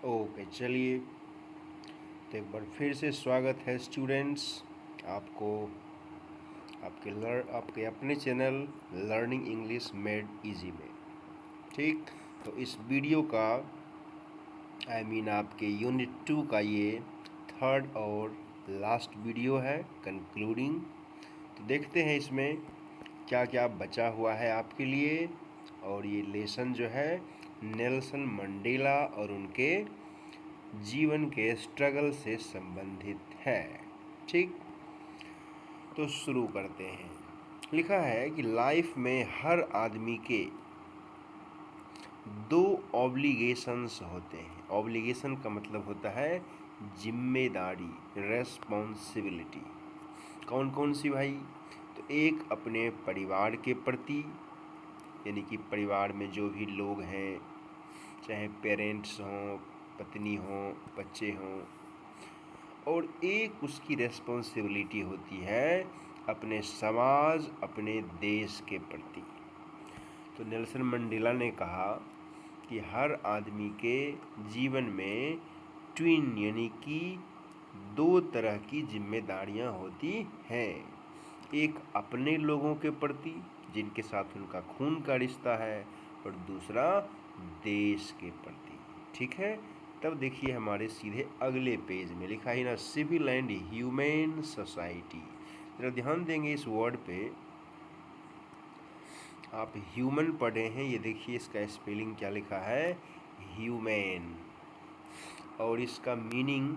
Okay, चलिए। तो एक बार फिर से स्वागत है स्टूडेंट्स आपको आपके अपने channel learning English made easy में। ठीक, तो इस वीडियो का आपके यूनिट 2 का ये थर्ड और लास्ट वीडियो है, कंक्लूडिंग। तो देखते हैं इसमें क्या क्या बचा हुआ है आपके लिए। और ये लेसन जो है नेल्सन मंडेला और उनके जीवन के स्ट्रगल से संबंधित है। ठीक, तो शुरू करते हैं। लिखा है कि लाइफ में हर आदमी के दो ऑब्लिगेशंस होते हैं। ऑब्लिगेशन का मतलब होता है जिम्मेदारी, रेस्पॉन्सिबिलिटी। कौन कौन सी भाई? तो एक अपने परिवार के प्रति, यानी कि परिवार में जो भी लोग हैं, चाहे पेरेंट्स हों, पत्नी हों, बच्चे हों। और एक उसकी रेस्पॉन्सिबिलिटी होती है अपने समाज, अपने देश के प्रति। तो नेल्सन मंडेला ने कहा कि हर आदमी के जीवन में ट्विन यानी कि दो तरह की जिम्मेदारियां होती हैं। एक अपने लोगों के प्रति जिनके साथ उनका खून का रिश्ता है, और दूसरा देश के प्रति। ठीक है, तब देखिए हमारे सीधे अगले पेज में लिखा है ना, सिविल एंड ह्यूमन सोसाइटी। जरा ध्यान देंगे इस वर्ड पे। आप ह्यूमन पढ़े हैं, ये देखिए इसका स्पेलिंग क्या लिखा है, ह्यूमन। और इसका मीनिंग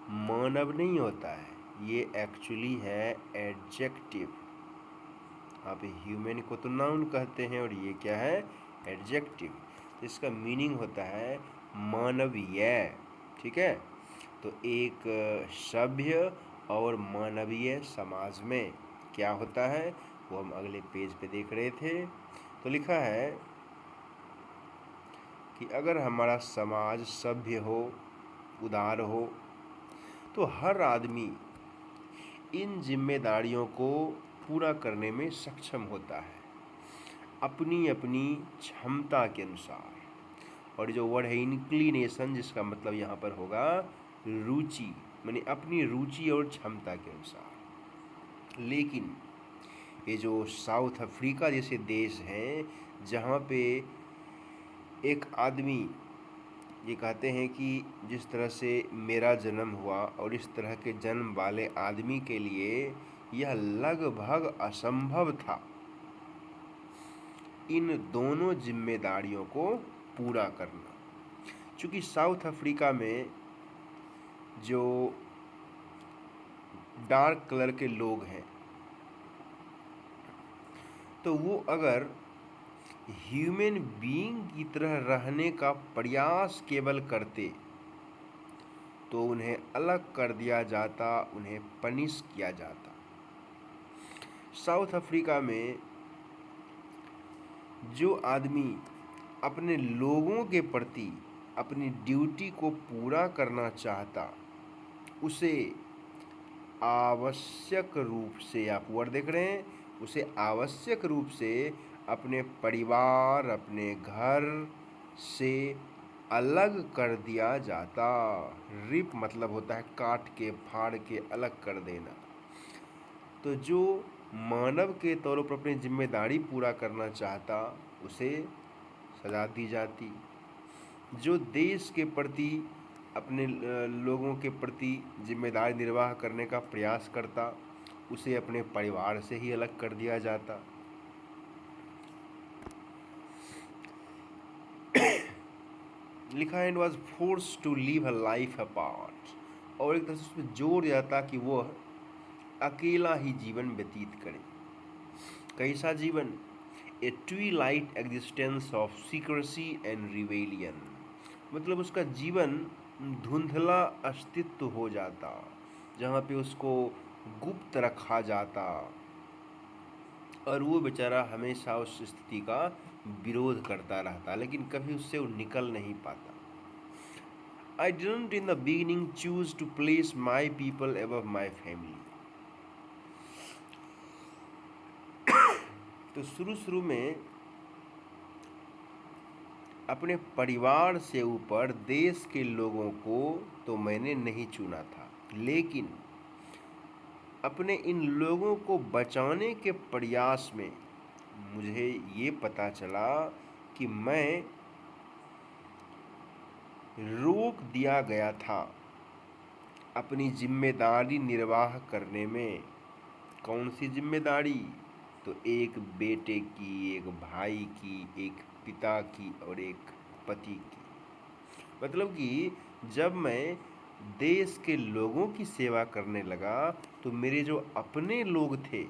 मानव नहीं होता है, ये एक्चुअली है एडजेक्टिव। आप ह्यूमन को तो नाउन कहते हैं और ये क्या है, एडजेक्टिव। इसका मीनिंग होता है मानवीय। ठीक है, तो एक सभ्य और मानवीय समाज में क्या होता है वो हम अगले पेज पे देख रहे थे। तो लिखा है कि अगर हमारा समाज सभ्य हो, उदार हो, तो हर आदमी इन जिम्मेदारियों को पूरा करने में सक्षम होता है अपनी अपनी क्षमता के अनुसार। और जो वर्ड है इंक्लिनेशन, जिसका मतलब यहाँ पर होगा रुचि, माने अपनी रुचि और क्षमता के अनुसार। लेकिन ये जो साउथ अफ्रीका जैसे देश हैं, जहाँ पे एक आदमी, ये कहते हैं कि जिस तरह से मेरा जन्म हुआ और इस तरह के जन्म वाले आदमी के लिए यह लगभग असंभव था इन दोनों जिम्मेदारियों को पूरा करना। क्योंकि साउथ अफ्रीका में जो डार्क कलर के लोग हैं, तो वो अगर ह्यूमन बीइंग की तरह रहने का प्रयास केवल करते तो उन्हें अलग कर दिया जाता, उन्हें पनिश किया जाता। साउथ अफ्रीका में जो आदमी अपने लोगों के प्रति अपनी ड्यूटी को पूरा करना चाहता, उसे आवश्यक रूप से, आप वर्ड देख रहे हैं, उसे आवश्यक रूप से अपने परिवार, अपने घर से अलग कर दिया जाता। रिप मतलब होता है काट के, फाड़ के अलग कर देना। तो जो मानव के तौर पर अपनी जिम्मेदारी पूरा करना चाहता, उसे सजा दी जाती। जो देश के प्रति, अपने लोगों के प्रति जिम्मेदारी निर्वाह करने का प्रयास करता, उसे अपने परिवार से ही अलग कर दिया जाता। लिखा है, was force to leave a life apart. और एक तरह से उसमें जोर जाता कि वह अकेला ही जीवन व्यतीत करे। कैसा जीवन? A twilight existence of secrecy and rebellion. मतलब उसका जीवन धुंधला अस्तित्व हो जाता, जहाँ पे उसको गुप्त रखा जाता, और वो बेचारा हमेशा उस स्थिति का विरोध करता रहता, लेकिन कभी उससे वो निकल नहीं पाता। I didn't in the beginning choose to place my people above my family. तो शुरू में अपने परिवार से ऊपर देश के लोगों को तो मैंने नहीं चुना था, लेकिन अपने इन लोगों को बचाने के प्रयास में मुझे ये पता चला कि मैं रोक दिया गया था अपनी जिम्मेदारी निर्वाह करने में। कौन सी जिम्मेदारी? तो एक बेटे की, एक भाई की, एक पिता की और एक पति की। मतलब कि जब मैं देश के लोगों की सेवा करने लगा तो मेरे जो अपने लोग थे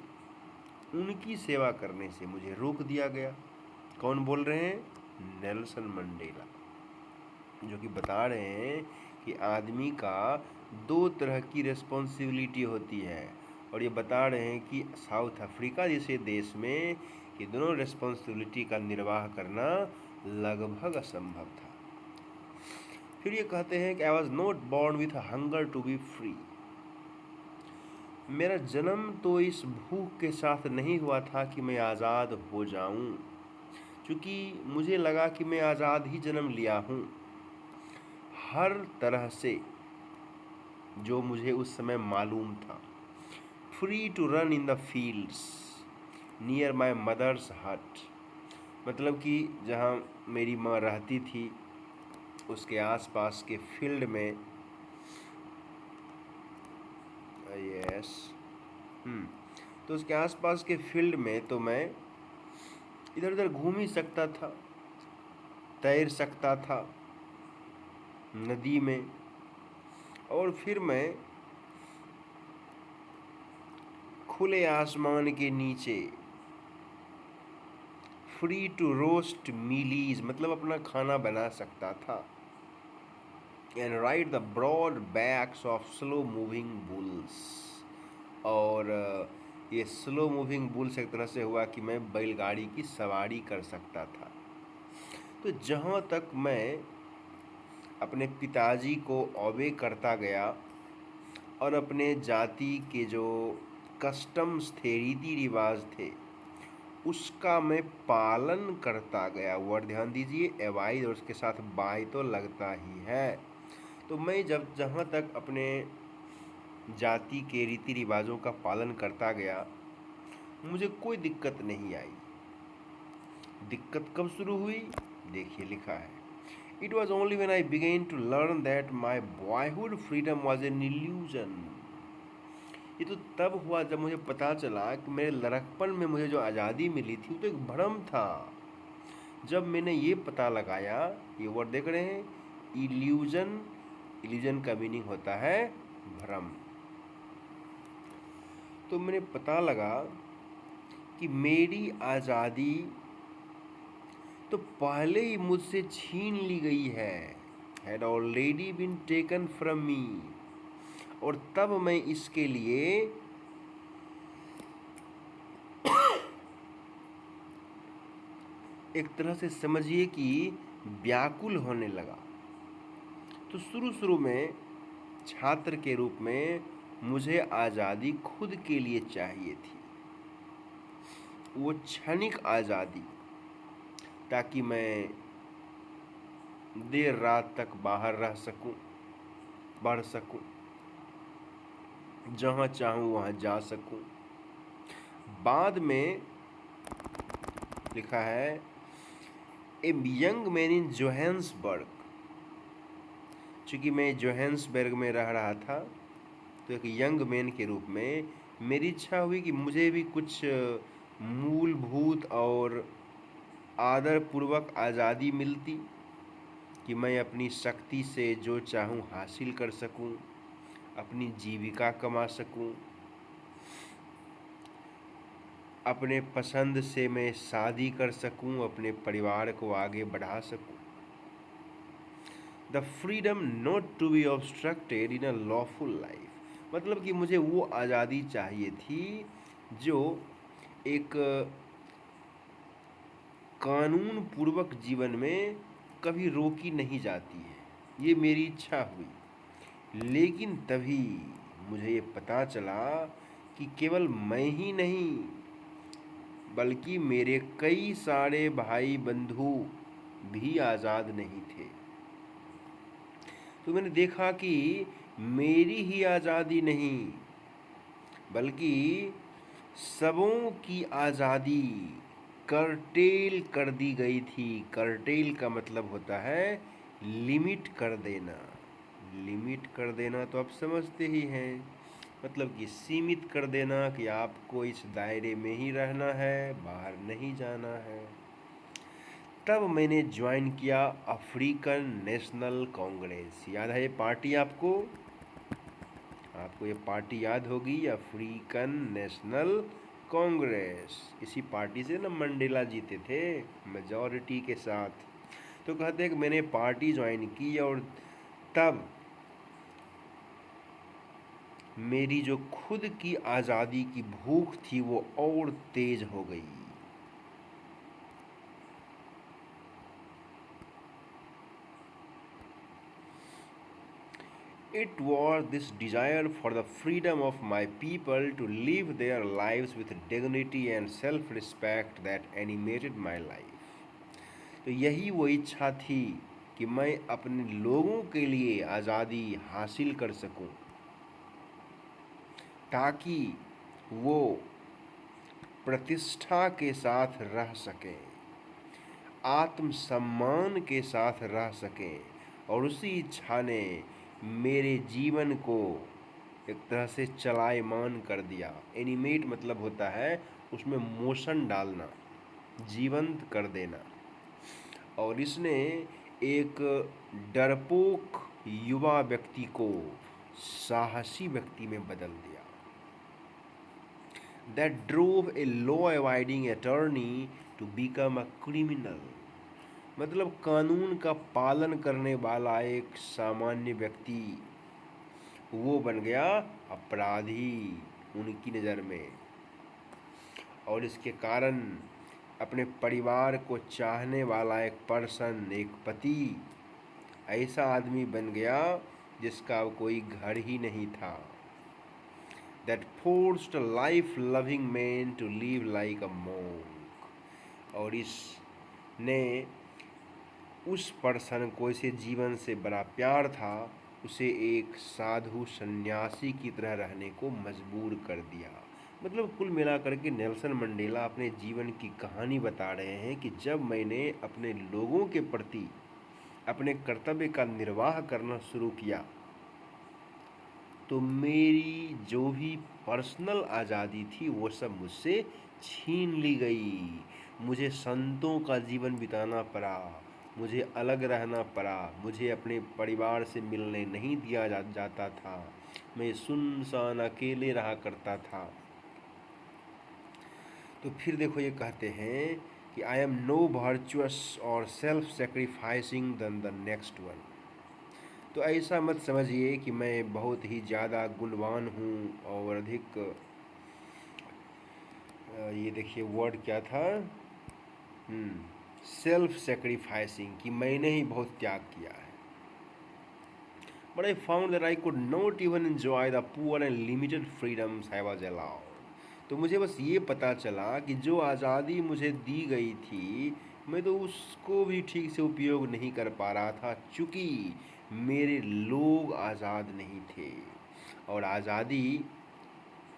उनकी सेवा करने से मुझे रोक दिया गया। कौन बोल रहे हैं? नेल्सन मंडेला, जो कि बता रहे हैं कि आदमी का दो तरह की रिस्पॉन्सिबिलिटी होती है, और ये बता रहे हैं कि साउथ अफ्रीका जैसे देश में ये दोनों रिस्पॉन्सिबिलिटी का निर्वाह करना लगभग असंभव था। फिर ये कहते हैं कि I was not born with hunger to be free. मेरा जन्म तो इस भूख के साथ नहीं हुआ था कि मैं आज़ाद हो जाऊं, क्योंकि मुझे लगा कि मैं आज़ाद ही जन्म लिया हूं। हर तरह से जो मुझे उस समय मालूम था। Free to run in the fields near my mother's hut. मतलब कि जहाँ मेरी माँ रहती थी उसके आसपास के फील्ड में, यस, तो उसके आसपास के फील्ड में तो मैं इधर उधर घूम ही सकता था, तैर सकता था नदी में, और फिर मैं खुले आसमान के नीचे फ्री टू रोस्ट मीलीज, मतलब अपना खाना बना सकता था, and ride the broad backs of slow moving bulls. और ये स्लो मूविंग बुल्स एक तरह से हुआ कि मैं बैलगाड़ी की सवारी कर सकता था। तो जहाँ तक मैं अपने पिताजी को ओबे करता गया और अपने जाति के जो कस्टम्स थे, रीति रिवाज थे, उसका मैं पालन करता गया। वर्ड ध्यान दीजिए, एवाइड और उसके साथ बाय तो लगता ही है। तो मैं जब जहाँ तक अपने जाति के रीति रिवाजों का पालन करता गया मुझे कोई दिक्कत नहीं आई। दिक्कत कब शुरू हुई? देखिए लिखा है, it was only when I began to learn that my boyhood freedom was an illusion. ये तो तब हुआ जब मुझे पता चला कि मेरे लड़कपन में मुझे जो आज़ादी मिली थी वो तो एक भ्रम था। जब मैंने ये पता लगाया, ये वर्ड देख रहे हैं, इल्यूजन। इल्यूजन का मीनिंग होता है भ्रम। तो मैंने पता लगा कि मेरी आज़ादी तो पहले ही मुझसे छीन ली गई है, had already been taken from me. और तब मैं इसके लिए एक तरह से समझिए कि व्याकुल होने लगा। तो शुरू में छात्र के रूप में मुझे आज़ादी खुद के लिए चाहिए थी, वो क्षणिक आज़ादी, ताकि मैं देर रात तक बाहर रह सकूं, बढ़ सकूं, जहाँ चाहूँ वहाँ जा सकूं। बाद में लिखा है, a young man in Johannesburg. चूँकि मैं जोहान्सबर्ग में रह रहा था तो एक यंग मैन के रूप में मेरी इच्छा हुई कि मुझे भी कुछ मूलभूत और आदरपूर्वक आज़ादी मिलती, कि मैं अपनी शक्ति से जो चाहूँ हासिल कर सकूं, अपनी जीविका कमा सकूं, अपने पसंद से मैं शादी कर सकूं, अपने परिवार को आगे बढ़ा सकूं। The freedom not to be obstructed in a lawful life. मतलब कि मुझे वो आज़ादी चाहिए थी जो एक कानून पूर्वक जीवन में कभी रोकी नहीं जाती है। ये मेरी इच्छा हुई, लेकिन तभी मुझे ये पता चला कि केवल मैं ही नहीं बल्कि मेरे कई सारे भाई बंधु भी आज़ाद नहीं थे। तो मैंने देखा कि मेरी ही आज़ादी नहीं बल्कि सबों की आज़ादी कर्टेल कर दी गई थी। कर्टेल का मतलब होता है लिमिट कर देना। लिमिट कर देना तो आप समझते ही हैं, मतलब कि सीमित कर देना कि आपको इस दायरे में ही रहना है, बाहर नहीं जाना है। तब मैंने ज्वाइन किया अफ्रीकन नेशनल कांग्रेस। याद है ये पार्टी आपको? आपको ये पार्टी याद होगी, अफ्रीकन नेशनल कांग्रेस। इसी पार्टी से ना मंडेला जीते थे मेजॉरिटी के साथ। तो कहते हैं कि मैंने पार्टी ज्वाइन की और तब मेरी जो खुद की आज़ादी की भूख थी वो और तेज हो गई। It was this desire for the freedom of my people to live their lives with dignity and self-respect that animated my life. तो यही वो इच्छा थी कि मैं अपने लोगों के लिए आज़ादी हासिल कर सकूं, ताकि वो प्रतिष्ठा के साथ रह सकें, आत्मसम्मान के साथ रह सकें। और उसी इच्छा ने मेरे जीवन को एक तरह से चलायमान कर दिया। एनिमेट मतलब होता है उसमें मोशन डालना, जीवंत कर देना। और इसने एक डरपोक युवा व्यक्ति को साहसी व्यक्ति में बदल दिया। That drove a law-abiding attorney to become a criminal. मतलब कानून का पालन करने वाला एक सामान्य व्यक्ति वो बन गया अपराधी उनकी नज़र में। और इसके कारण अपने परिवार को चाहने वाला एक पर्सन, एक पति, ऐसा आदमी बन गया जिसका कोई घर ही नहीं था। That forced a life-loving man to live like a monk. और इसने उस पर्सन को, इसे जीवन से बड़ा प्यार था, उसे एक साधु सन्यासी की तरह रहने को मजबूर कर दिया। मतलब कुल मिलाकर के नेल्सन मंडेला अपने जीवन की कहानी बता रहे हैं कि जब मैंने अपने लोगों के प्रति अपने कर्तव्य का निर्वाह करना शुरू किया तो मेरी जो भी पर्सनल आज़ादी थी वो सब मुझसे छीन ली गई। मुझे संतों का जीवन बिताना पड़ा, मुझे अलग रहना पड़ा, मुझे अपने परिवार से मिलने नहीं दिया जाता था, मैं सुनसान अकेले रहा करता था। तो फिर देखो ये कहते हैं कि आई एम नो वर्चुअस और self sacrificing than the next one. तो ऐसा मत समझिए कि मैं बहुत ही ज़्यादा गुणवान हूँ और अधिक ये देखिए वर्ड क्या था, सेल्फ सेक्रीफाइसिंग, कि मैंने ही बहुत त्याग किया है। But I found that I could not even enjoy the poor and limited freedoms I was allowed. तो मुझे बस ये पता चला कि जो आज़ादी मुझे दी गई थी मैं तो उसको भी ठीक से उपयोग नहीं कर पा रहा था, चूँकि मेरे लोग आज़ाद नहीं थे। और आज़ादी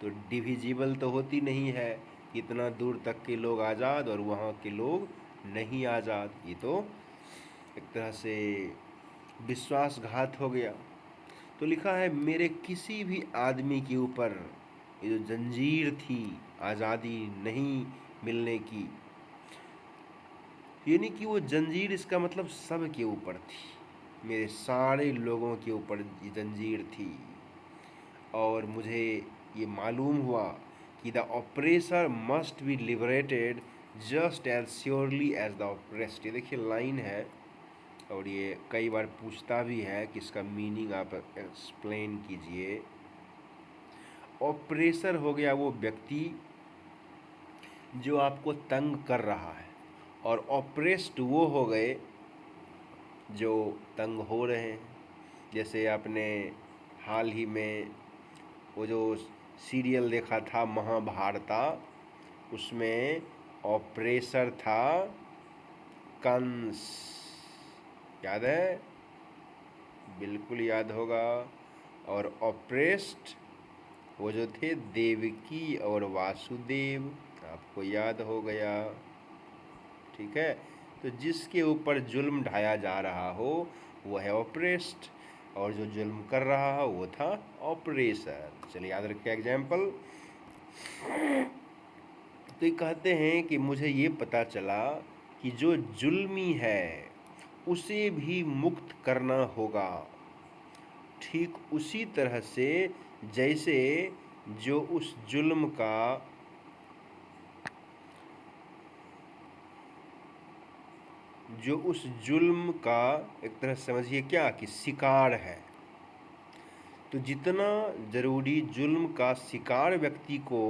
तो डिविजिबल तो होती नहीं है, इतना दूर तक के लोग आज़ाद और वहाँ के लोग नहीं आज़ाद, ये तो एक तरह से विश्वासघात हो गया। तो लिखा है मेरे किसी भी आदमी के ऊपर ये जो जंजीर थी आज़ादी नहीं मिलने की, यानी कि वो जंजीर, इसका मतलब सब के ऊपर थी, मेरे सारे लोगों के ऊपर ये जंजीर थी। और मुझे ये मालूम हुआ कि the oppressor must be liberated just as surely as the oppressed. ये देखिए लाइन है और ये कई बार पूछता भी है कि इसका मीनिंग आप एक्सप्लेन कीजिए। ऑपरेसर हो गया वो व्यक्ति जो आपको तंग कर रहा है, और ऑपरेस्ड वो हो गए जो तंग हो रहे हैं। जैसे आपने हाल ही में वो जो सीरियल देखा था महाभारता, उसमें ऑपरेसर था कंस, याद है? बिल्कुल याद होगा। और ऑप्रेस्ड, वो जो थे देवकी और वासुदेव, आपको याद हो गया। ठीक है, तो जिसके ऊपर जुल्म ढाया जा रहा हो वो है ऑप्रेस्ड, और जो जुल्म कर रहा हो वो था ऑपरेसर। चलिए याद रखिए एग्जाम्पल। तो ये कहते हैं कि मुझे ये पता चला कि जो जुल्मी है उसे भी मुक्त करना होगा, ठीक उसी तरह से जैसे जो उस जुल्म का एक तरह समझिए क्या कि शिकार है। तो जितना ज़रूरी जुल्म का शिकार व्यक्ति को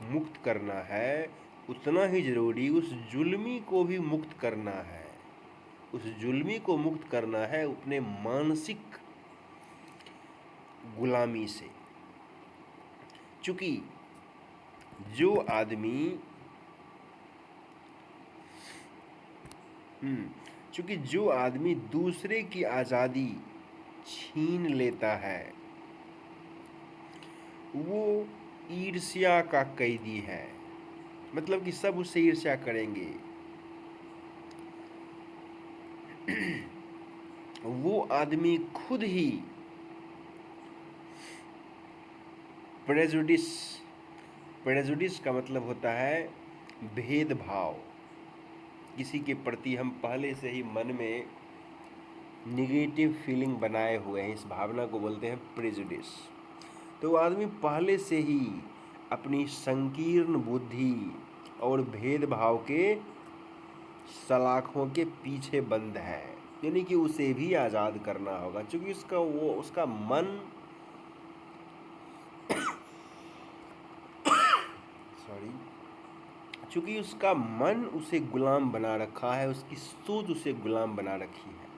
मुक्त करना है, उतना ही ज़रूरी उस जुल्मी को भी मुक्त करना है। उस जुल्मी को मुक्त करना है अपने मानसिक गुलामी से। चूँकि जो आदमी चूँकि जो आदमी दूसरे की आज़ादी छीन लेता है वो ईर्ष्या का कैदी है। मतलब कि सब उससे ईर्ष्या करेंगे। वो आदमी खुद ही प्रेजुडिस का मतलब होता है भेदभाव। किसी के प्रति हम पहले से ही मन में निगेटिव फीलिंग बनाए हुए हैं, इस भावना को बोलते हैं प्रेजुडिस। तो आदमी पहले से ही अपनी संकीर्ण बुद्धि और भेदभाव के सलाखों के पीछे बंद है, यानी कि उसे भी आज़ाद करना होगा। क्योंकि उसका मन चूँकि उसका मन उसे गुलाम बना रखा है, उसकी सोच उसे गुलाम बना रखी है।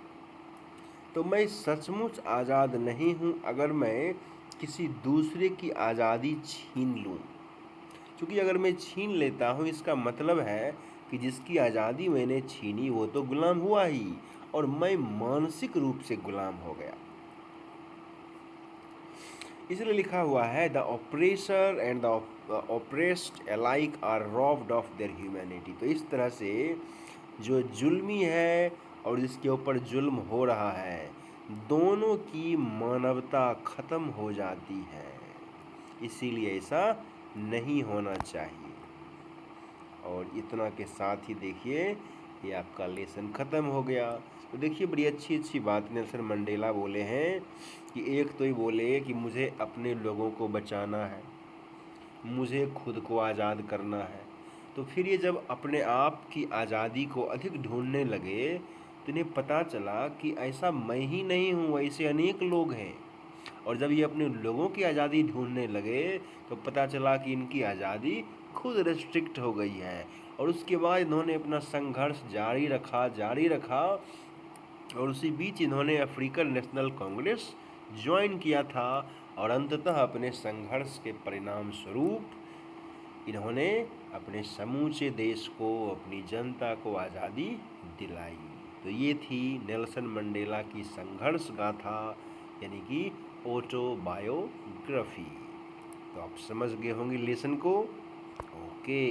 तो मैं सचमुच आज़ाद नहीं हूँ अगर मैं किसी दूसरे की आज़ादी छीन लूँ। क्योंकि अगर मैं छीन लेता हूँ इसका मतलब है कि जिसकी आज़ादी मैंने छीनी वो तो गुलाम हुआ ही, और मैं मानसिक रूप से गुलाम हो गया। इसलिए लिखा हुआ है the oppressor and the oppressed alike are robbed of their humanity. तो इस तरह से जो जुल्मी है और जिसके ऊपर जुल्म हो रहा है, दोनों की मानवता खत्म हो जाती है। इसीलिए ऐसा नहीं होना चाहिए। और इतना के साथ ही देखिए ये आपका लेसन ख़त्म हो गया। तो देखिए बड़ी अच्छी अच्छी बात नेल्सन मंडेला बोले हैं कि एक तो ही बोले कि मुझे अपने लोगों को बचाना है, मुझे खुद को आज़ाद करना है। तो फिर ये जब अपने आप की आज़ादी को अधिक ढूंढने लगे तो इन्हें पता चला कि ऐसा मैं ही नहीं हूँ, ऐसे अनेक लोग हैं। और जब ये अपने लोगों की आज़ादी ढूंढने लगे तो पता चला कि इनकी आज़ादी खुद रेस्ट्रिक्ट हो गई है। और उसके बाद इन्होंने अपना संघर्ष जारी रखा और उसी बीच इन्होंने अफ्रीकन नेशनल कांग्रेस ज्वाइन किया था। और अंततः अपने संघर्ष के परिणाम स्वरूप इन्होंने अपने समूचे देश को, अपनी जनता को आज़ादी दिलाई। तो ये थी नेल्सन मंडेला की संघर्ष गाथा, यानी कि ऑटोबायोग्राफी। तो आप समझ गए होंगे लेसन को। ओके।